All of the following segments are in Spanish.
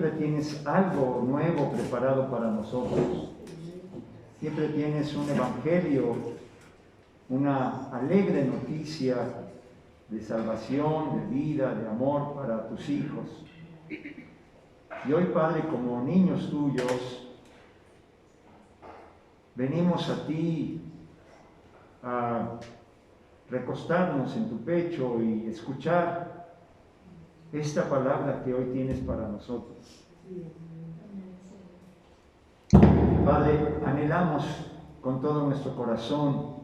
siempre tienes algo nuevo preparado para nosotros. Siempre tienes un evangelio, una alegre noticia de salvación, de vida, de amor para tus hijos. Y hoy, Padre, como niños tuyos, venimos a ti a recostarnos en tu pecho y escuchar esta palabra que hoy tienes para nosotros. Padre, anhelamos con todo nuestro corazón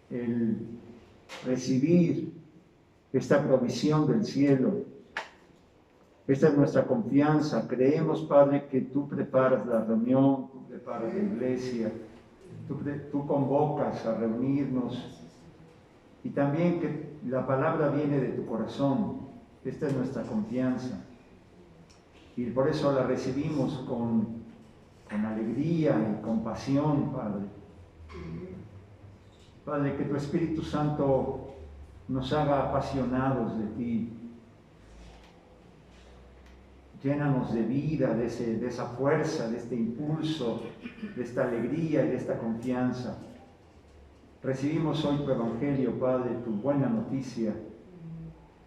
el recibir esta provisión del cielo. Esta es nuestra confianza. Creemos, Padre, que tú preparas la reunión, tú preparas la iglesia, tú convocas a reunirnos, y también que la palabra viene de tu corazón. Esta es nuestra confianza. Y por eso la recibimos con alegría y compasión, Padre. Padre, que tu Espíritu Santo nos haga apasionados de ti. Llénanos de vida, de esa fuerza, de este impulso, de esta alegría y de esta confianza. Recibimos hoy tu Evangelio, Padre, tu buena noticia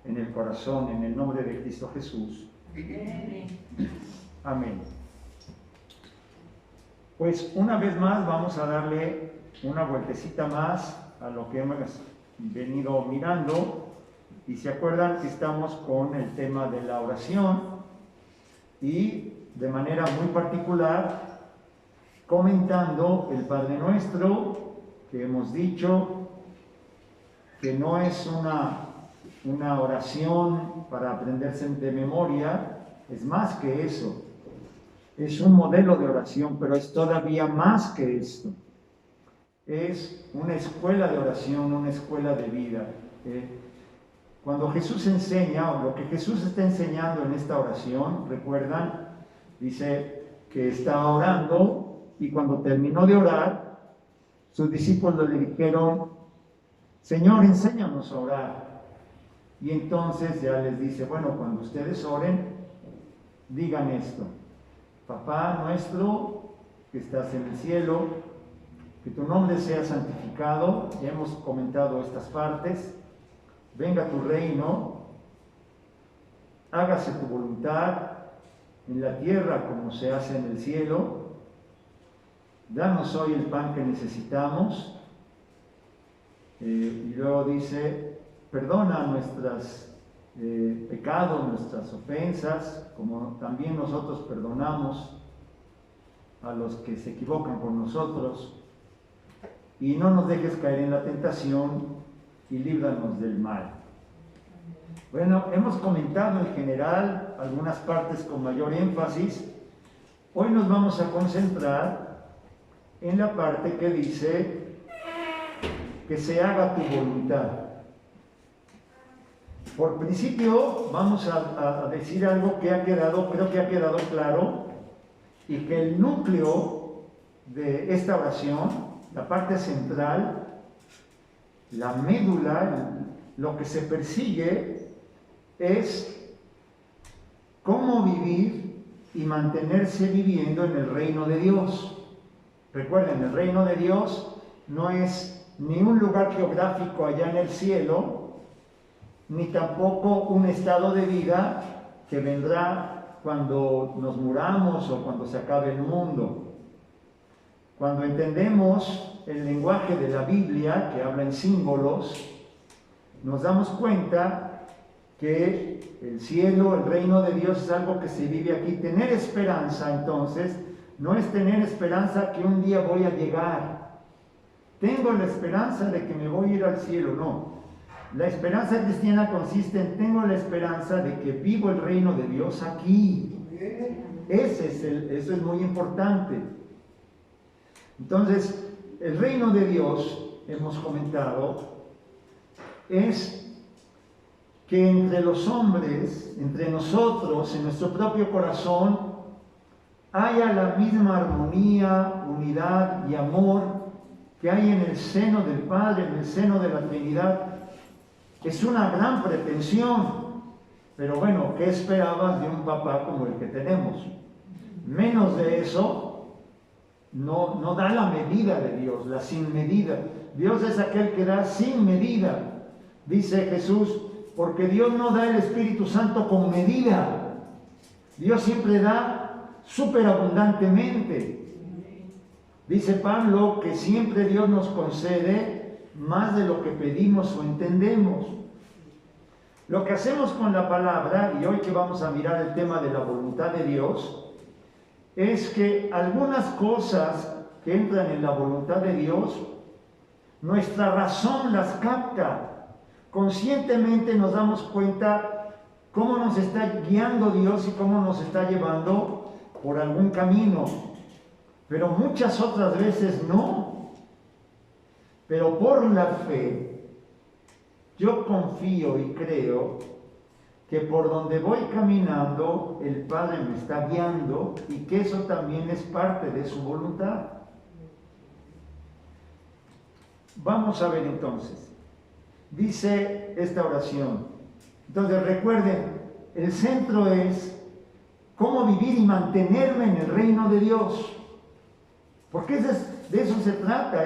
en el corazón, en el nombre de Cristo Jesús. Amén. Pues una vez más vamos a darle una vueltecita más a lo que hemos venido mirando, y se acuerdan que estamos con el tema de la oración, y de manera muy particular comentando el Padre Nuestro, que hemos dicho que no es una oración para aprenderse de memoria, es más que eso. Es un modelo de oración, pero es todavía más que esto. Es una escuela de oración, una escuela de vida. Cuando Jesús enseña, o lo que Jesús está enseñando en esta oración, recuerdan, dice que estaba orando, y cuando terminó de orar, sus discípulos le dijeron: Señor, enséñanos a orar. Y entonces ya les dice: bueno, cuando ustedes oren, digan esto: Papá nuestro que estás en el cielo, que tu nombre sea santificado. Ya hemos comentado estas partes. Venga tu reino, hágase tu voluntad en la tierra como se hace en el cielo. Danos hoy el pan que necesitamos. Y luego dice: perdona nuestros pecados, nuestras ofensas, como también nosotros perdonamos a los que se equivocan con nosotros. Y no nos dejes caer en la tentación, y líbranos del mal. Bueno, hemos comentado en general algunas partes con mayor énfasis. Hoy nos vamos a concentrar en la parte que dice que se haga tu voluntad. Por principio vamos a decir algo que creo que ha quedado claro, y que el núcleo de esta oración, la parte central, la médula, lo que se persigue es cómo vivir y mantenerse viviendo en el reino de Dios. Recuerden, el reino de Dios no es ni un lugar geográfico allá en el cielo, ni tampoco un estado de vida que vendrá cuando nos muramos o cuando se acabe el mundo. Cuando entendemos el lenguaje de la Biblia, que habla en símbolos, nos damos cuenta que el cielo, el reino de Dios, es algo que se vive aquí. Tener esperanza, entonces, no es tener esperanza que un día voy a llegar. Tengo la esperanza de que me voy a ir al cielo, no. La esperanza cristiana consiste en: tengo la esperanza de que vivo el reino de Dios aquí. Eso es muy importante. Entonces, el reino de Dios, hemos comentado, es que entre los hombres, entre nosotros, en nuestro propio corazón, haya la misma armonía, unidad y amor que hay en el seno del Padre, en el seno de la Trinidad. Es una gran pretensión, Pero bueno, ¿qué esperabas de un papá como el que tenemos? Menos de eso, no da la medida de Dios, la sin medida. Dios es aquel que da sin medida. Dice Jesús, porque Dios no da el Espíritu Santo con medida. Dios siempre da superabundantemente. Dice Pablo que siempre Dios nos concede más de lo que pedimos o entendemos. Lo que hacemos con la palabra, y hoy que vamos a mirar el tema de la voluntad de Dios, es que algunas cosas que entran en la voluntad de Dios, nuestra razón las capta. Conscientemente nos damos cuenta cómo nos está guiando Dios y cómo nos está llevando por algún camino. Pero muchas otras veces no. Pero por la fe, yo confío y creo que por donde voy caminando, el Padre me está guiando y que eso también es parte de su voluntad. Vamos a ver entonces. Dice esta oración. Entonces recuerden, el centro es cómo vivir y mantenerme en el reino de Dios. Porque de eso se trata.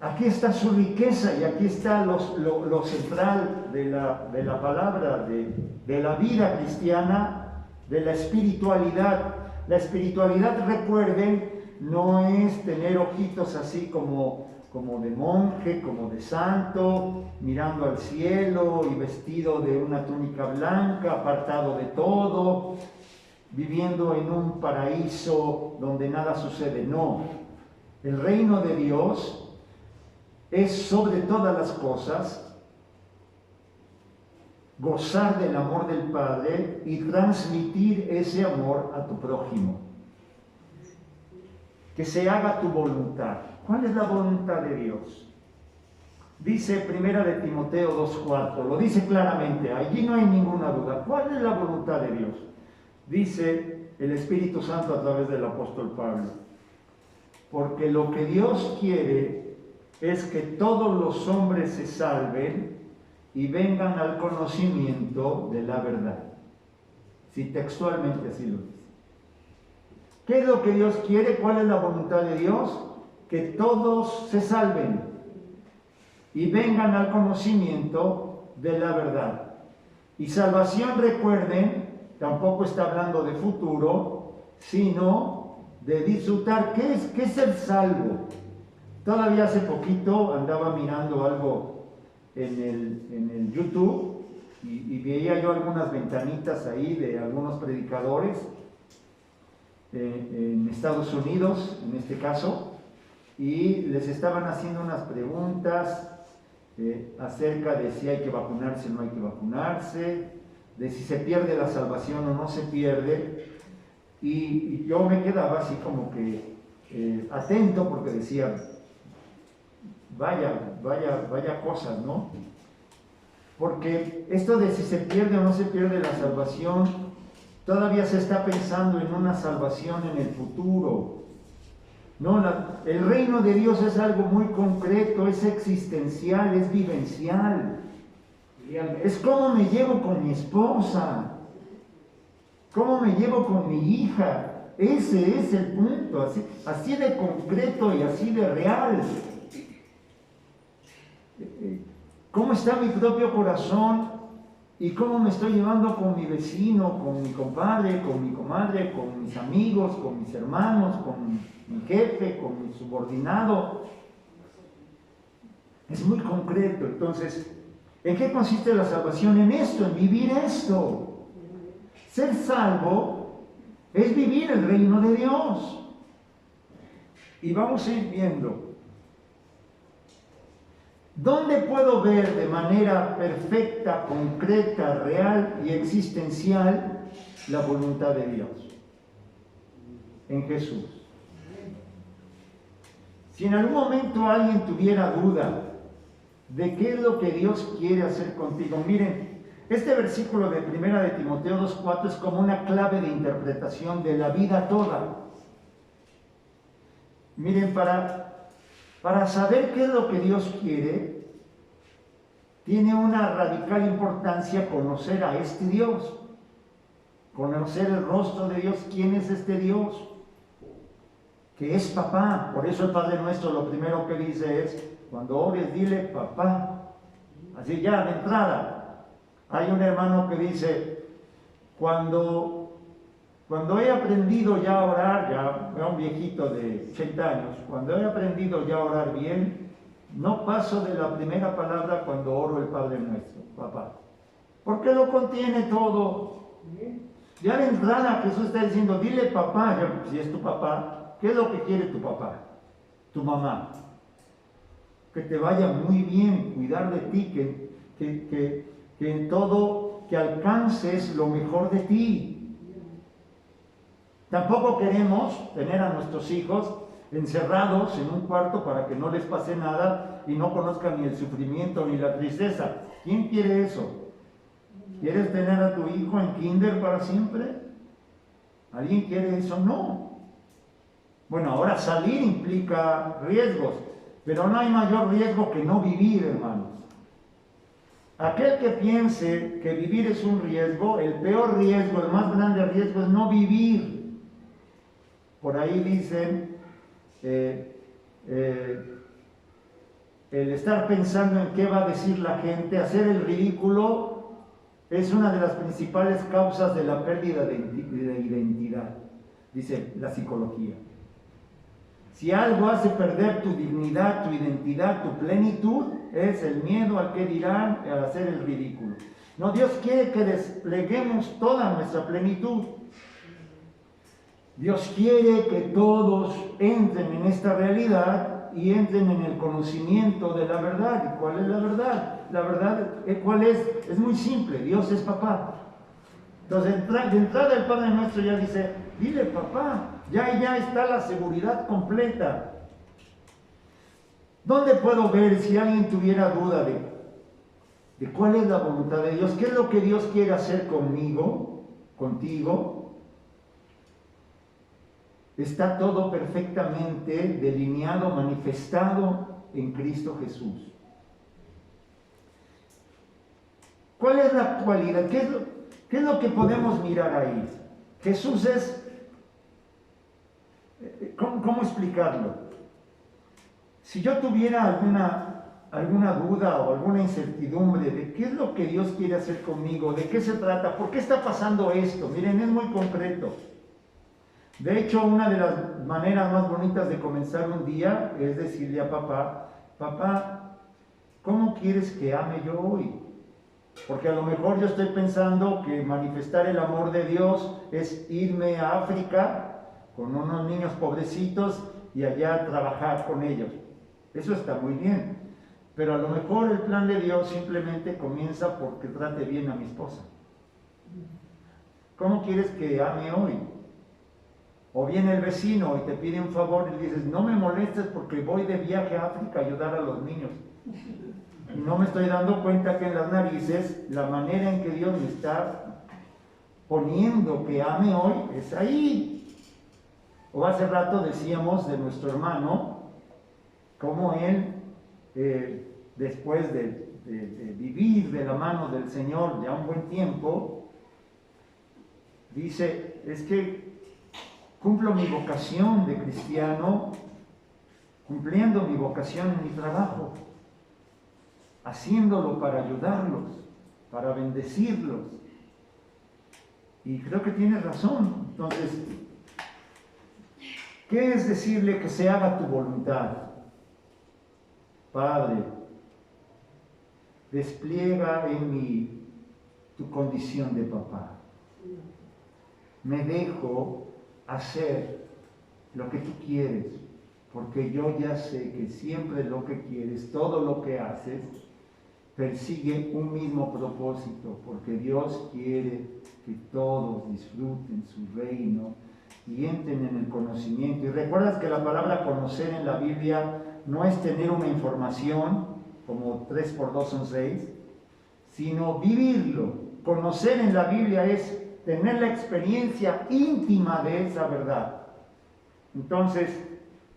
Aquí está su riqueza y aquí está lo central de la palabra, de la vida cristiana, de la espiritualidad. La espiritualidad, recuerden, no es tener ojitos así como de monje, como de santo, mirando al cielo y vestido de una túnica blanca, apartado de todo, viviendo en un paraíso donde nada sucede. No, el reino de Dios es sobre todas las cosas gozar del amor del Padre y transmitir ese amor a tu prójimo. Que se haga tu voluntad. ¿Cuál es la voluntad de Dios? Dice 1 de Timoteo 2:4, lo dice claramente, allí no hay ninguna duda. ¿Cuál es la voluntad de Dios? Dice el Espíritu Santo a través del apóstol Pablo. Porque lo que Dios quiere es que todos los hombres se salven y vengan al conocimiento de la verdad. Si textualmente así lo dice. ¿Qué es lo que Dios quiere? ¿Cuál es la voluntad de Dios? Que todos se salven y vengan al conocimiento de la verdad. Y salvación, recuerden, tampoco está hablando de futuro, sino de disfrutar. ¿Qué es ser salvo? Todavía hace poquito andaba mirando algo en el YouTube y veía yo algunas ventanitas ahí de algunos predicadores en Estados Unidos, en este caso, y les estaban haciendo unas preguntas acerca de si hay que vacunarse o no hay que vacunarse, de si se pierde la salvación o no se pierde, y yo me quedaba así como que atento porque decía, vaya cosas, ¿no? Porque esto de si se pierde o no se pierde la salvación, todavía se está pensando en una salvación en el futuro. No, el reino de Dios es algo muy concreto, es existencial, es vivencial. Es cómo me llevo con mi esposa, cómo me llevo con mi hija. Ese es el punto, así de concreto y así de real. ¿Cómo está mi propio corazón y cómo me estoy llevando con mi vecino, con mi compadre, con mi comadre, con mis amigos, con mis hermanos, con mi jefe, con mi subordinado? Es muy concreto. Entonces, ¿en qué consiste la salvación? En esto, en vivir esto. Ser salvo es vivir el reino de Dios. Y vamos a ir viendo. ¿Dónde puedo ver de manera perfecta, concreta, real y existencial la voluntad de Dios? En Jesús. Si en algún momento alguien tuviera duda de qué es lo que Dios quiere hacer contigo, miren, este versículo de 1 de Timoteo 2:4 es como una clave de interpretación de la vida toda. Miren, para saber qué es lo que Dios quiere, tiene una radical importancia conocer a este Dios, conocer el rostro de Dios. ¿Quién es este Dios? Que es papá. Por eso el Padre Nuestro lo primero que dice es, cuando ores, dile papá. Así ya, de entrada. Hay un hermano que dice, cuando he aprendido ya a orar, ya un viejito de 80 años, cuando he aprendido ya a orar bien, no paso de la primera palabra cuando oro el Padre Nuestro, papá. Porque lo contiene todo. Ya de entrada Jesús está diciendo, dile papá, ya, si es tu papá, ¿qué es lo que quiere tu papá? Tu mamá. Que te vaya muy bien, cuidar de ti, que en todo, que alcances lo mejor de ti. Tampoco queremos tener a nuestros hijos encerrados en un cuarto para que no les pase nada y no conozcan ni el sufrimiento ni la tristeza. ¿Quién quiere eso? ¿Quieres tener a tu hijo en kinder para siempre? ¿Alguien quiere eso? No. Bueno, ahora salir implica riesgos, pero no hay mayor riesgo que no vivir, hermanos. Aquel que piense que vivir es un riesgo, el peor riesgo, el más grande riesgo es no vivir. Por ahí dicen, el estar pensando en qué va a decir la gente, hacer el ridículo, es una de las principales causas de la pérdida de identidad, dice la psicología. Si algo hace perder tu dignidad, tu identidad, tu plenitud, es el miedo al que dirán, al hacer el ridículo. No, Dios quiere que despleguemos toda nuestra plenitud. Dios quiere que todos entren en esta realidad y entren en el conocimiento de la verdad. ¿Y cuál es la verdad? La verdad, ¿cuál es? Es muy simple, Dios es papá. Entonces, de entrada el Padre Nuestro ya dice, dile papá, ya está la seguridad completa. ¿Dónde puedo ver si alguien tuviera duda de cuál es la voluntad de Dios? ¿Qué es lo que Dios quiere hacer conmigo, contigo? Está todo perfectamente delineado, manifestado en Cristo Jesús. ¿Cuál es la cualidad? ¿Qué es lo que podemos mirar ahí? Jesús es... ¿Cómo explicarlo? Si yo tuviera alguna duda o alguna incertidumbre de qué es lo que Dios quiere hacer conmigo, de qué se trata, por qué está pasando esto, miren, es muy concreto. De hecho, una de las maneras más bonitas de comenzar un día es decirle a papá, papá, ¿cómo quieres que ame yo hoy? Porque a lo mejor yo estoy pensando que manifestar el amor de Dios es irme a África con unos niños pobrecitos y allá trabajar con ellos. Eso está muy bien, pero a lo mejor el plan de Dios simplemente comienza porque trate bien a mi esposa. ¿Cómo quieres que ame hoy? O viene el vecino y te pide un favor y dices, no me molestes porque voy de viaje a África a ayudar a los niños. Y no me estoy dando cuenta que en las narices, la manera en que Dios me está poniendo que ame hoy es ahí. O hace rato decíamos de nuestro hermano, cómo él, después de vivir de la mano del Señor ya un buen tiempo, dice, es que cumplo mi vocación de cristiano, cumpliendo mi vocación en mi trabajo, haciéndolo para ayudarlos, para bendecirlos. Y creo que tiene razón. Entonces, ¿qué es decirle que se haga tu voluntad? Padre, despliega en mí tu condición de papá. Me dejo hacer lo que tú quieres, porque yo ya sé que siempre lo que quieres, todo lo que haces, persigue un mismo propósito, porque Dios quiere que todos disfruten su reino y entren en el conocimiento. Y recuerdas que la palabra conocer en la Biblia no es tener una información, como 3 por 2 son 6, sino vivirlo. Conocer en la Biblia es tener la experiencia íntima de esa verdad. Entonces,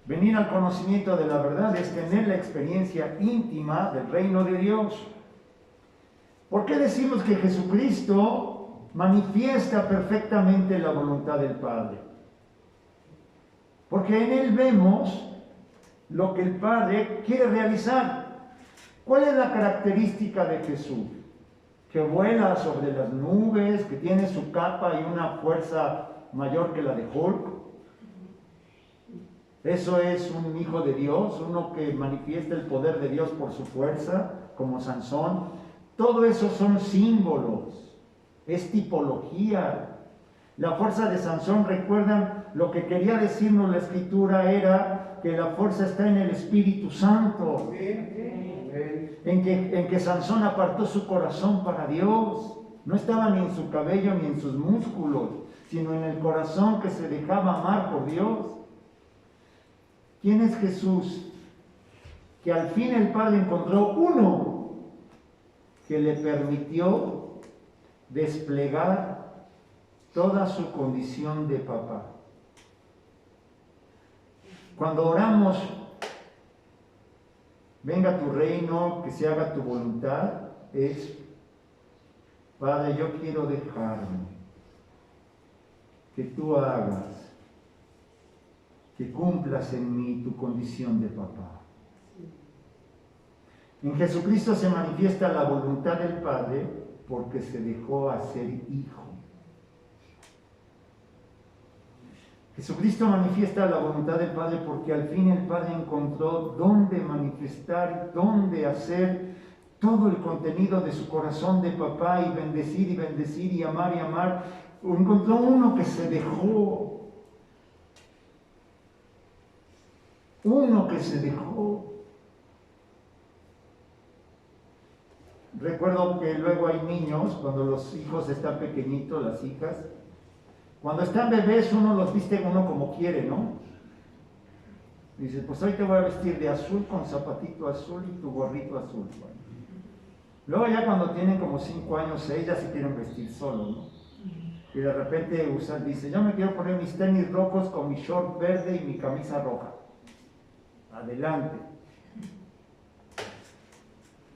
venir al conocimiento de la verdad es tener la experiencia íntima del reino de Dios. ¿Por qué decimos que Jesucristo manifiesta perfectamente la voluntad del Padre? Porque en Él vemos lo que el Padre quiere realizar. ¿Cuál es la característica de Jesús? Que vuela sobre las nubes, que tiene su capa y una fuerza mayor que la de Hulk. Eso es un hijo de Dios, uno que manifiesta el poder de Dios por su fuerza, como Sansón. Todo eso son símbolos, es tipología. La fuerza de Sansón, recuerdan, lo que quería decirnos la Escritura era que la fuerza está en el Espíritu Santo. En que Sansón apartó su corazón para Dios. No estaba ni en su cabello ni en sus músculos, sino en el corazón que se dejaba amar por Dios. ¿Quién es Jesús? Que al fin el Padre encontró uno que le permitió desplegar toda su condición de papá. Cuando oramos, venga tu reino, que se haga tu voluntad, es, Padre, yo quiero dejarme, que tú hagas, que cumplas en mí tu condición de papá. En Jesucristo se manifiesta la voluntad del Padre porque se dejó hacer hijo. Jesucristo manifiesta la voluntad del Padre porque al fin el Padre encontró dónde manifestar, dónde hacer todo el contenido de su corazón de papá y bendecir y amar y amar. Encontró uno que se dejó. Uno que se dejó. Recuerdo que luego hay niños, cuando los hijos están pequeñitos, las hijas, cuando están bebés uno los viste uno como quiere, ¿no? Dice, pues hoy te voy a vestir de azul con zapatito azul y tu gorrito azul. Bueno. Luego ya cuando tienen como 5 años, 6, ya se quieren vestir solos, ¿no? Y de repente dice, yo me quiero poner mis tenis rojos con mi short verde y mi camisa roja. Adelante.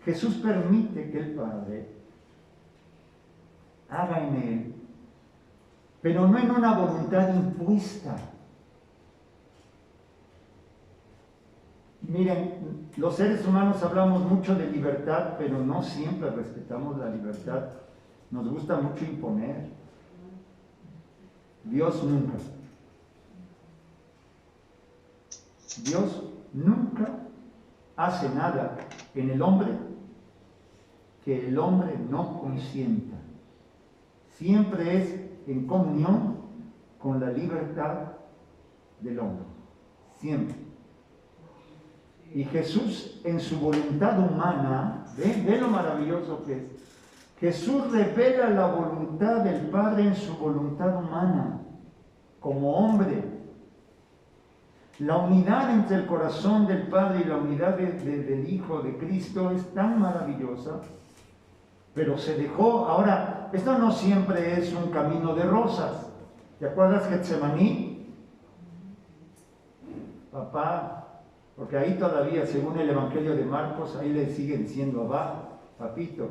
Jesús permite que el Padre haga en él, pero no en una voluntad impuesta. Miren, los seres humanos hablamos mucho de libertad, pero no siempre respetamos la libertad. Nos gusta mucho imponer. Dios nunca. Dios nunca hace nada en el hombre que el hombre no consienta. Siempre es en comunión con la libertad del hombre. Siempre. Y Jesús en su voluntad humana, ve lo maravilloso que es. Jesús revela la voluntad del Padre en su voluntad humana, como hombre. La unidad entre el corazón del Padre y la unidad del Hijo de Cristo es tan maravillosa, pero se dejó. Ahora, esto no siempre es un camino de rosas. ¿Te acuerdas Getsemaní? Papá, porque ahí todavía, según el Evangelio de Marcos, ahí le sigue diciendo abajo, papito,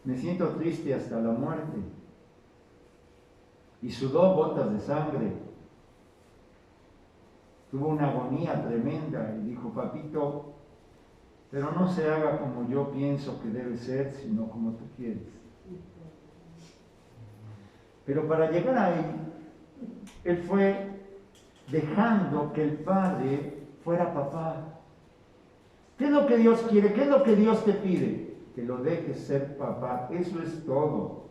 me siento triste hasta la muerte. Y sudó gotas de sangre. Tuvo una agonía tremenda y dijo, papito, pero no se haga como yo pienso que debe ser, sino como tú quieres. Pero para llegar ahí, él fue dejando que el Padre fuera papá. ¿Qué es lo que Dios quiere? ¿Qué es lo que Dios te pide? Que lo dejes ser papá. Eso es todo.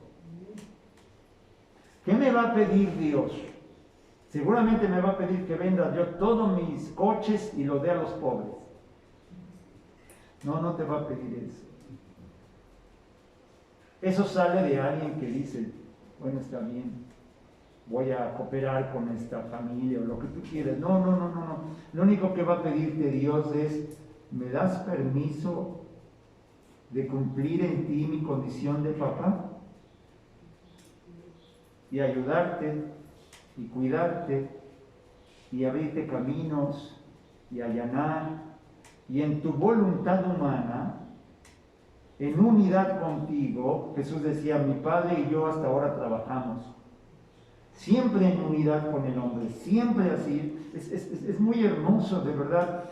¿Qué me va a pedir Dios? Seguramente me va a pedir que venda yo todos mis coches y los dé a los pobres. No te va a pedir eso. Eso sale de alguien que dice, bueno, está bien, voy a cooperar con esta familia o lo que tú quieras. No. Lo único que va a pedirte Dios es, ¿me das permiso de cumplir en ti mi condición de papá? Y ayudarte y cuidarte y abrirte caminos y allanar, y en tu voluntad humana en unidad contigo. Jesús decía, mi Padre y yo hasta ahora trabajamos. Siempre en unidad con el hombre, siempre así. Es muy hermoso, de verdad.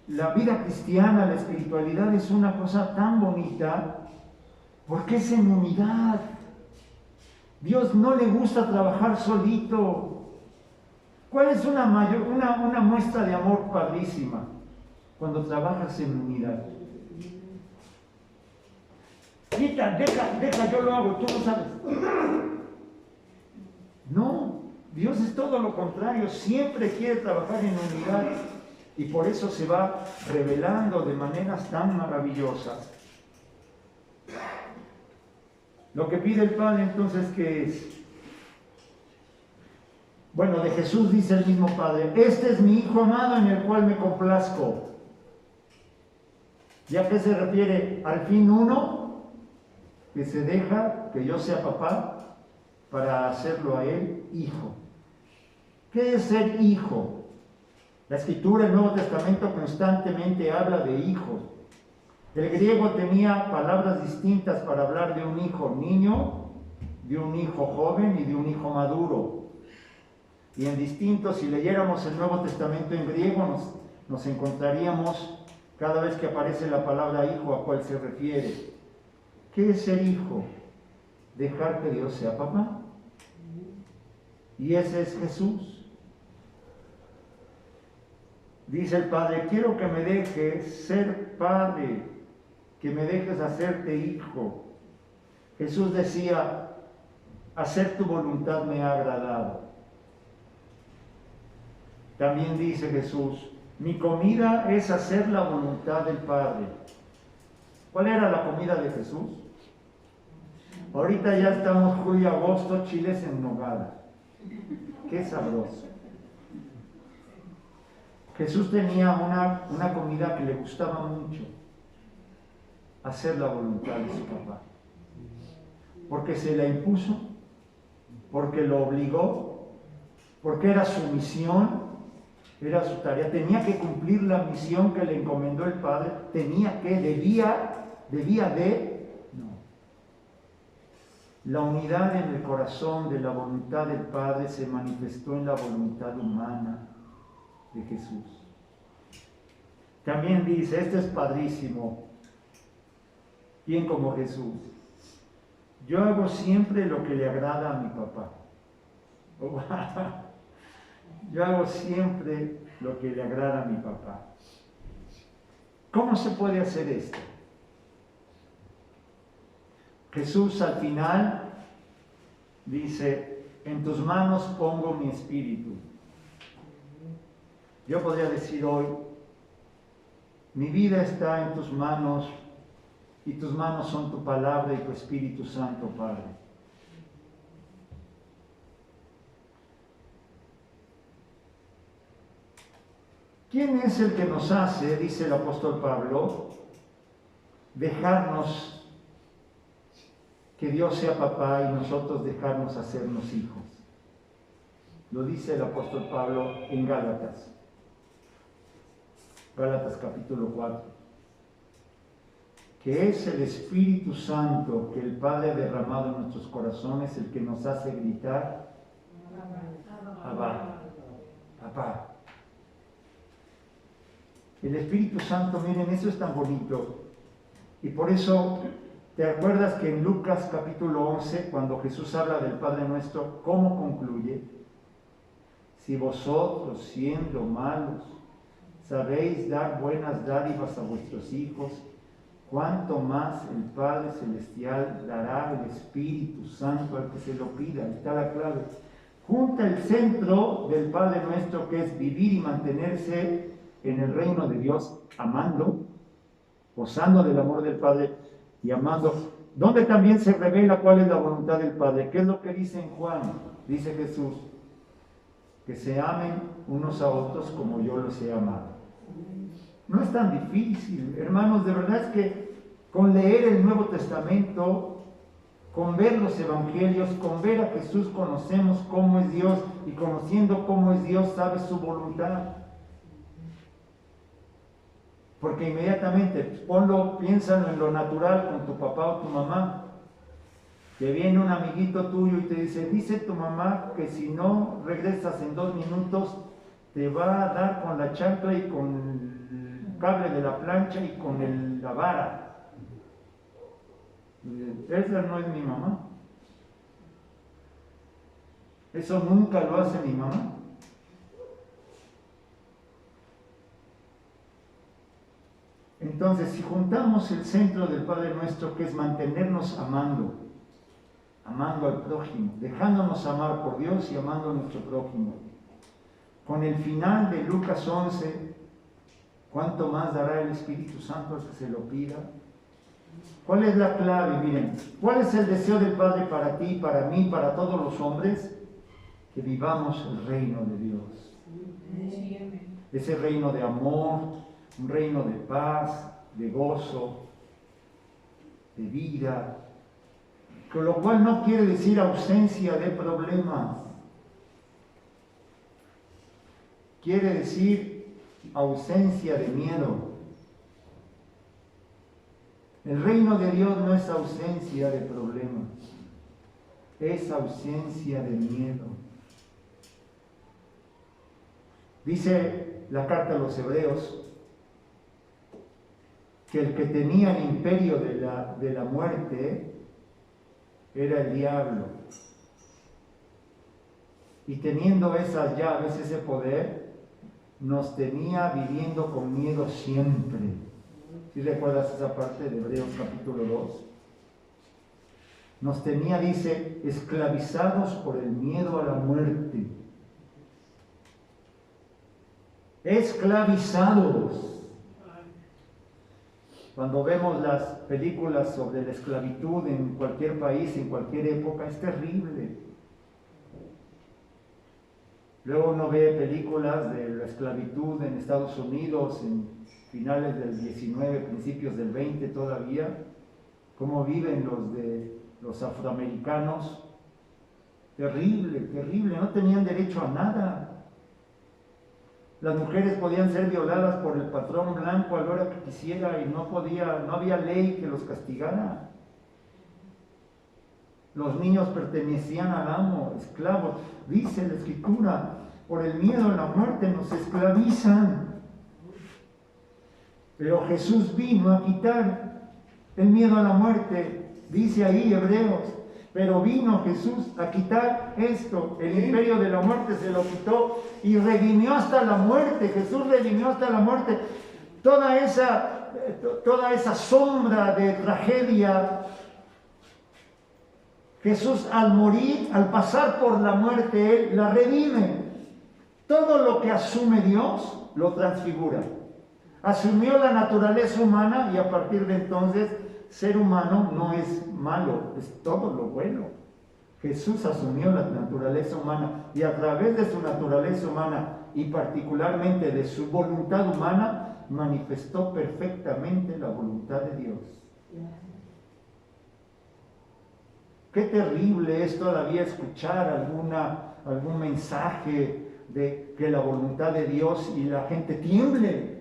La vida cristiana, la espiritualidad es una cosa tan bonita porque es en unidad. Dios no le gusta trabajar solito. ¿Cuál es una muestra de amor padrísima? Cuando trabajas en unidad. Deja, yo lo hago, tú lo sabes. No, Dios es todo lo contrario, siempre quiere trabajar en unidad y por eso se va revelando de maneras tan maravillosas. Lo que pide el Padre entonces, ¿qué es? Bueno, de Jesús dice el mismo Padre, este es mi Hijo amado en el cual me complazco. ¿Ya qué se refiere? Al fin uno que se deja que yo sea papá para hacerlo a él hijo. ¿Qué es ser hijo? La Escritura, el Nuevo Testamento constantemente habla de hijos. El griego tenía palabras distintas para hablar de un hijo niño, de un hijo joven y de un hijo maduro. Y en distintos, si leyéramos el Nuevo Testamento en griego, nos encontraríamos cada vez que aparece la palabra hijo a cuál se refiere. ¿Qué es ser hijo? Dejar que Dios sea papá. Y ese es Jesús. Dice el Padre, quiero que me dejes ser padre, que me dejes hacerte hijo. Jesús decía, hacer tu voluntad me ha agradado. También dice Jesús, mi comida es hacer la voluntad del Padre. ¿Cuál era la comida de Jesús? Ahorita ya estamos julio, agosto, chiles en nogada. Qué sabroso. Jesús tenía una comida que le gustaba mucho, hacer la voluntad de su papá. Porque se la impuso, porque lo obligó, porque era su misión, era su tarea, tenía que cumplir la misión que le encomendó el Padre, debía de, no. La unidad en el corazón de la voluntad del Padre se manifestó en la voluntad humana de Jesús. También dice, esto es padrísimo, bien como Jesús, yo hago siempre lo que le agrada a mi papá. Yo hago siempre lo que le agrada a mi papá. ¿Cómo se puede hacer esto? Jesús al final dice, en tus manos pongo mi espíritu. Yo podría decir hoy, mi vida está en tus manos y tus manos son tu palabra y tu Espíritu Santo, Padre. ¿Quién es el que nos hace, dice el apóstol Pablo, dejarnos que Dios sea papá y nosotros dejarnos hacernos hijos? Lo dice el apóstol Pablo en Gálatas. Gálatas capítulo 4. Que es el Espíritu Santo que el Padre ha derramado en nuestros corazones el que nos hace gritar, Abba, papá. El Espíritu Santo, miren, eso es tan bonito. Y por eso, ¿te acuerdas que en Lucas capítulo 11, cuando Jesús habla del Padre Nuestro, cómo concluye? Si vosotros, siendo malos, sabéis dar buenas dádivas a vuestros hijos, cuánto más el Padre Celestial dará el Espíritu Santo al que se lo pida. Ahí está la clave. Junta el centro del Padre Nuestro, que es vivir y mantenerse en el reino de Dios, amando, gozando del amor del Padre y amando, donde también se revela cuál es la voluntad del Padre. ¿Qué es lo que dice en Juan? Dice Jesús, que se amen unos a otros como yo los he amado. No es tan difícil, hermanos, de verdad es que con leer el Nuevo Testamento, con ver los Evangelios, con ver a Jesús, conocemos cómo es Dios, y conociendo cómo es Dios, sabes su voluntad. Porque inmediatamente, piénsalo en lo natural con tu papá o tu mamá. Te viene un amiguito tuyo y te dice tu mamá que si no regresas en 2 minutos, te va a dar con la chancla y con el cable de la plancha y con la vara. Esa no es mi mamá. Eso nunca lo hace mi mamá. Entonces, si juntamos el centro del Padre Nuestro, que es mantenernos amando al prójimo, dejándonos amar por Dios y amando a nuestro prójimo, con el final de Lucas 11, ¿cuánto más dará el Espíritu Santo al que se lo pida? ¿Cuál es la clave? Miren, ¿cuál es el deseo del Padre para ti, para mí, para todos los hombres? Que vivamos el reino de Dios. Ese reino de amor, un reino de paz, de gozo, de vida, con lo cual no quiere decir ausencia de problemas, quiere decir ausencia de miedo. El reino de Dios no es ausencia de problemas, es ausencia de miedo. Dice la carta a los Hebreos que el que tenía el imperio de la muerte era el diablo. Y teniendo esas llaves, ese poder, nos tenía viviendo con miedo siempre. ¿Sí recuerdas esa parte de Hebreos capítulo 2? Nos tenía, dice, esclavizados por el miedo a la muerte. Esclavizados. Cuando vemos las películas sobre la esclavitud en cualquier país, en cualquier época, es terrible. Luego uno ve películas de la esclavitud en Estados Unidos, en finales del 19, principios del 20 todavía, cómo viven los afroamericanos. Terrible, terrible, no tenían derecho a nada. Las mujeres podían ser violadas por el patrón blanco a la hora que quisiera y no había ley que los castigara. Los niños pertenecían al amo, esclavos. Dice la Escritura, por el miedo a la muerte nos esclavizan. Pero Jesús vino a quitar el miedo a la muerte, dice ahí Hebreos. Pero vino Jesús a quitar esto, el imperio de la muerte se lo quitó y redimió hasta la muerte. Jesús redimió hasta la muerte toda esa sombra de tragedia. Jesús al morir, al pasar por la muerte, Él la redime. Todo lo que asume Dios lo transfigura. Asumió la naturaleza humana y a partir de entonces ser humano no es malo, es todo lo bueno. Jesús asumió la naturaleza humana y a través de su naturaleza humana y particularmente de su voluntad humana manifestó perfectamente la voluntad de Dios. Qué terrible es todavía escuchar algún mensaje de que la voluntad de Dios y la gente tiemble.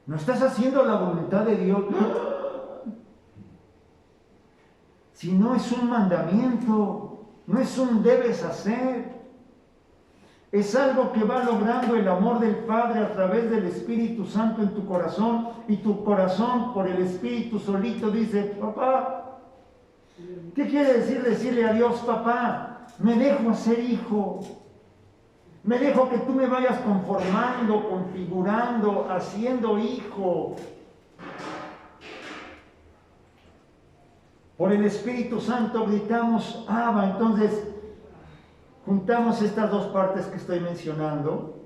¿No estás haciendo la voluntad de Dios? Si no es un mandamiento, no es un debes hacer. Es algo que va logrando el amor del Padre a través del Espíritu Santo en tu corazón, y tu corazón por el Espíritu solito dice, papá. ¿Qué quiere decir decirle a Dios, papá? Me dejo ser hijo. Me dejo que tú me vayas conformando, configurando, haciendo hijo. Por el Espíritu Santo gritamos, Abba. Entonces, juntamos estas dos partes que estoy mencionando.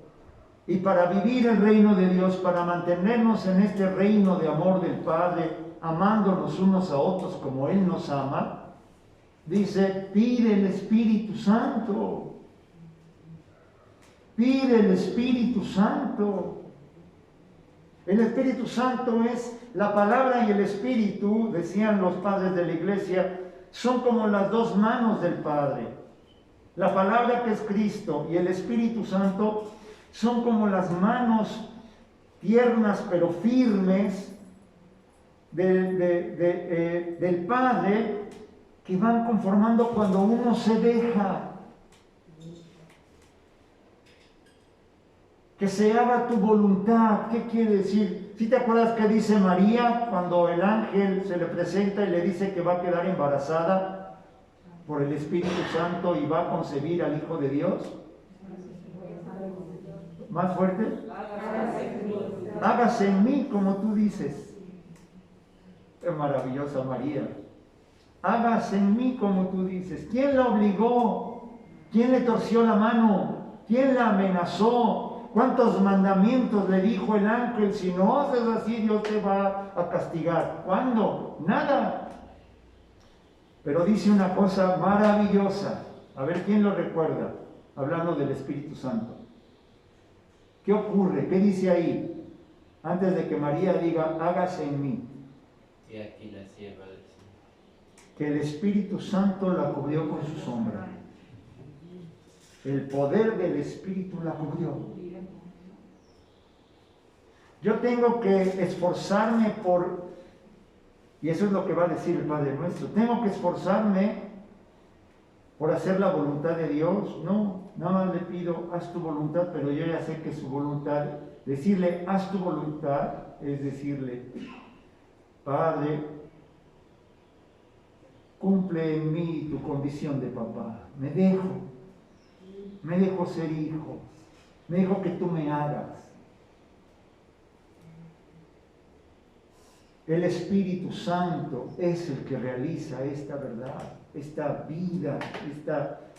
Y para vivir el reino de Dios, para mantenernos en este reino de amor del Padre, amándonos unos a otros como Él nos ama, dice, pide el Espíritu Santo. Pide el Espíritu Santo. El Espíritu Santo es la palabra y el Espíritu, decían los padres de la iglesia, son como las dos manos del Padre. La palabra que es Cristo y el Espíritu Santo son como las manos tiernas pero firmes del Padre, que van conformando cuando uno se deja. Que se haga tu voluntad. ¿Qué quiere decir? ¿Sí te acuerdas que dice María cuando el ángel se le presenta y le dice que va a quedar embarazada por el Espíritu Santo y va a concebir al Hijo de Dios? ¿Más fuerte? Hágase en mí como tú dices. Es maravillosa María. Hágase en mí como tú dices. ¿Quién la obligó? ¿Quién le torció la mano? ¿Quién la amenazó? ¿Cuántos mandamientos le dijo el ángel? Si no haces así, Dios te va a castigar. ¿Cuándo? Nada. Pero dice una cosa maravillosa. A ver quién lo recuerda, hablando del Espíritu Santo. ¿Qué ocurre? ¿Qué dice ahí? Antes de que María diga, hágase en mí. Y aquí la sierva del Señor. Que el Espíritu Santo la cubrió con su sombra. El poder del Espíritu la cubrió. Yo tengo que esforzarme por, y eso es lo que va a decir el Padre Nuestro, tengo que esforzarme por hacer la voluntad de Dios. No, nada más le pido, haz tu voluntad, pero yo ya sé que su voluntad, decirle, haz tu voluntad, es decirle, Padre, cumple en mí tu condición de papá. Me dejo ser hijo, me dejo que tú me hagas. El Espíritu Santo es el que realiza esta verdad, esta vida,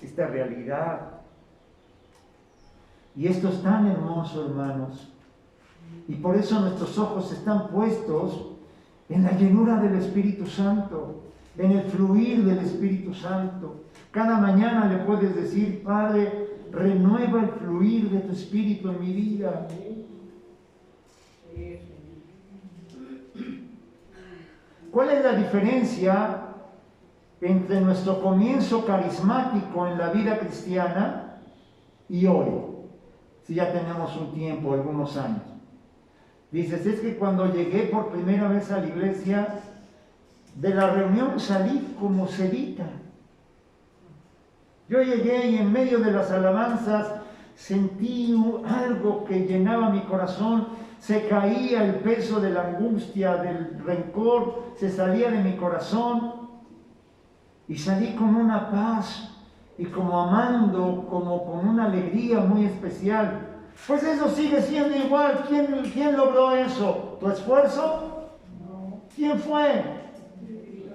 esta realidad. Y esto es tan hermoso, hermanos. Y por eso nuestros ojos están puestos en la llenura del Espíritu Santo, en el fluir del Espíritu Santo. Cada mañana le puedes decir, Padre, renueva el fluir de tu Espíritu en mi vida. ¿Cuál es la diferencia entre nuestro comienzo carismático en la vida cristiana y hoy? Si ya tenemos un tiempo, algunos años. Dices, es que cuando llegué por primera vez a la iglesia, de la reunión salí como sedita. Yo llegué y en medio de las alabanzas sentí algo que llenaba mi corazón. Se caía el peso de la angustia, del rencor, se salía de mi corazón y salí con una paz y como amando, como con una alegría muy especial. Pues eso sigue siendo igual. ¿Quién logró eso? ¿Tu esfuerzo? ¿Quién fue?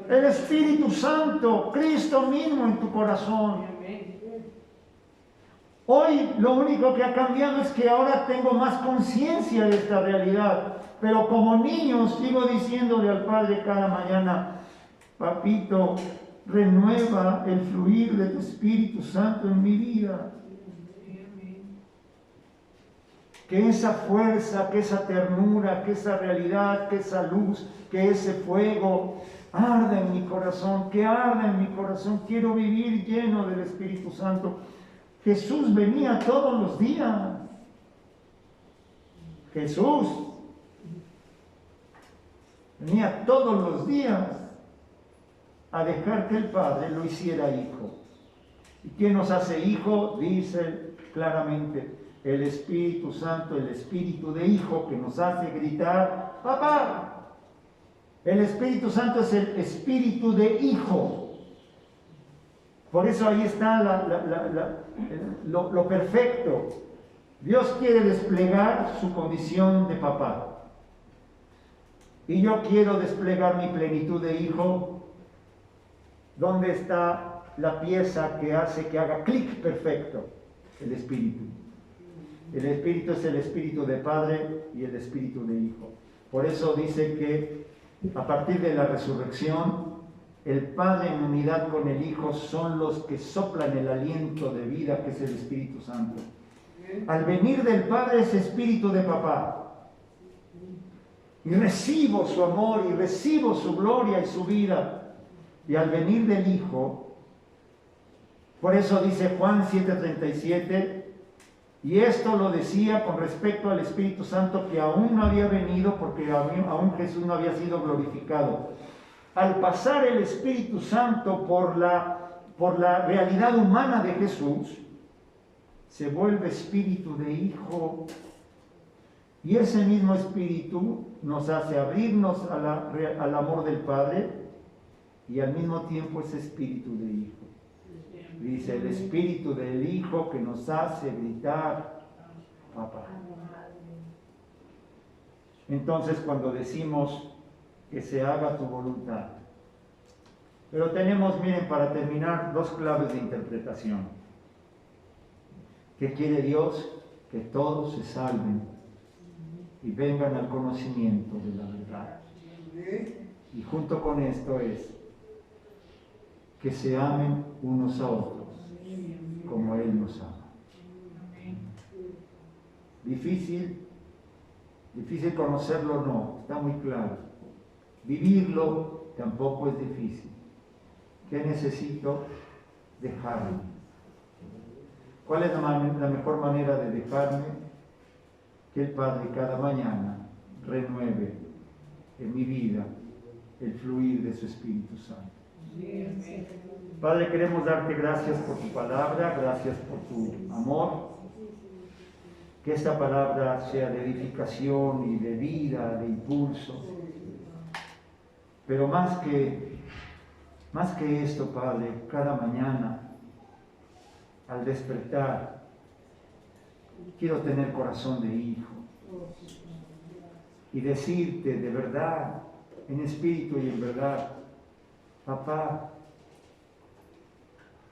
El Espíritu Santo, Cristo mismo en tu corazón. Hoy lo único que ha cambiado es que ahora tengo más conciencia de esta realidad. Pero como niño sigo diciéndole al Padre cada mañana, Papito, renueva el fluir de tu Espíritu Santo en mi vida. Que esa fuerza, que esa ternura, que esa realidad, que esa luz, que ese fuego arda en mi corazón, que arda en mi corazón. Quiero vivir lleno del Espíritu Santo. Jesús venía todos los días. Jesús venía todos los días a dejar que el Padre lo hiciera hijo. ¿Y quién nos hace hijo? Dice claramente el Espíritu Santo, el Espíritu de hijo que nos hace gritar, ¡Papá! El Espíritu Santo es el Espíritu de hijo. Por eso ahí está lo perfecto. Dios quiere desplegar su condición de papá. Y yo quiero desplegar mi plenitud de hijo. ¿Dónde está la pieza que hace que haga clic perfecto? El Espíritu. El Espíritu es el Espíritu de Padre y el Espíritu de Hijo. Por eso dice que a partir de la resurrección, el Padre en unidad con el Hijo son los que soplan el aliento de vida, que es el Espíritu Santo. Al venir del Padre es espíritu de papá. Y recibo su amor, y recibo su gloria y su vida. Y al venir del Hijo, por eso dice Juan 7:37, Y esto lo decía con respecto al Espíritu Santo que aún no había venido porque aún Jesús no había sido glorificado. Al pasar el Espíritu Santo por la realidad humana de Jesús, se vuelve espíritu de hijo. Y ese mismo espíritu nos hace abrirnos al amor del Padre y al mismo tiempo ese espíritu de hijo. Dice, el espíritu del hijo que nos hace gritar, papá. Entonces cuando decimos que se haga tu voluntad. Pero tenemos, miren, para terminar, dos claves de interpretación. ¿Qué quiere Dios? Que todos se salven y vengan al conocimiento de la verdad. Y junto con esto es que se amen unos a otros como Él nos ama. Difícil conocerlo, no, está muy claro. Vivirlo tampoco es difícil. ¿Qué necesito? Dejarme. ¿Cuál es la mejor manera de dejarme? Que el Padre cada mañana renueve en mi vida el fluir de su Espíritu Santo. Padre, queremos darte gracias por tu palabra, gracias por tu amor. Que esta palabra sea de edificación y de vida, de impulso. Pero más que esto, Padre, cada mañana, al despertar, quiero tener corazón de hijo y decirte de verdad, en espíritu y en verdad, papá,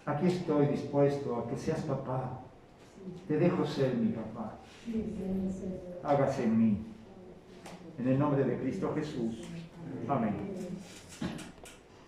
aquí estoy dispuesto a que seas papá. Te dejo ser mi papá. Hágase en mí. En el nombre de Cristo Jesús. Amén.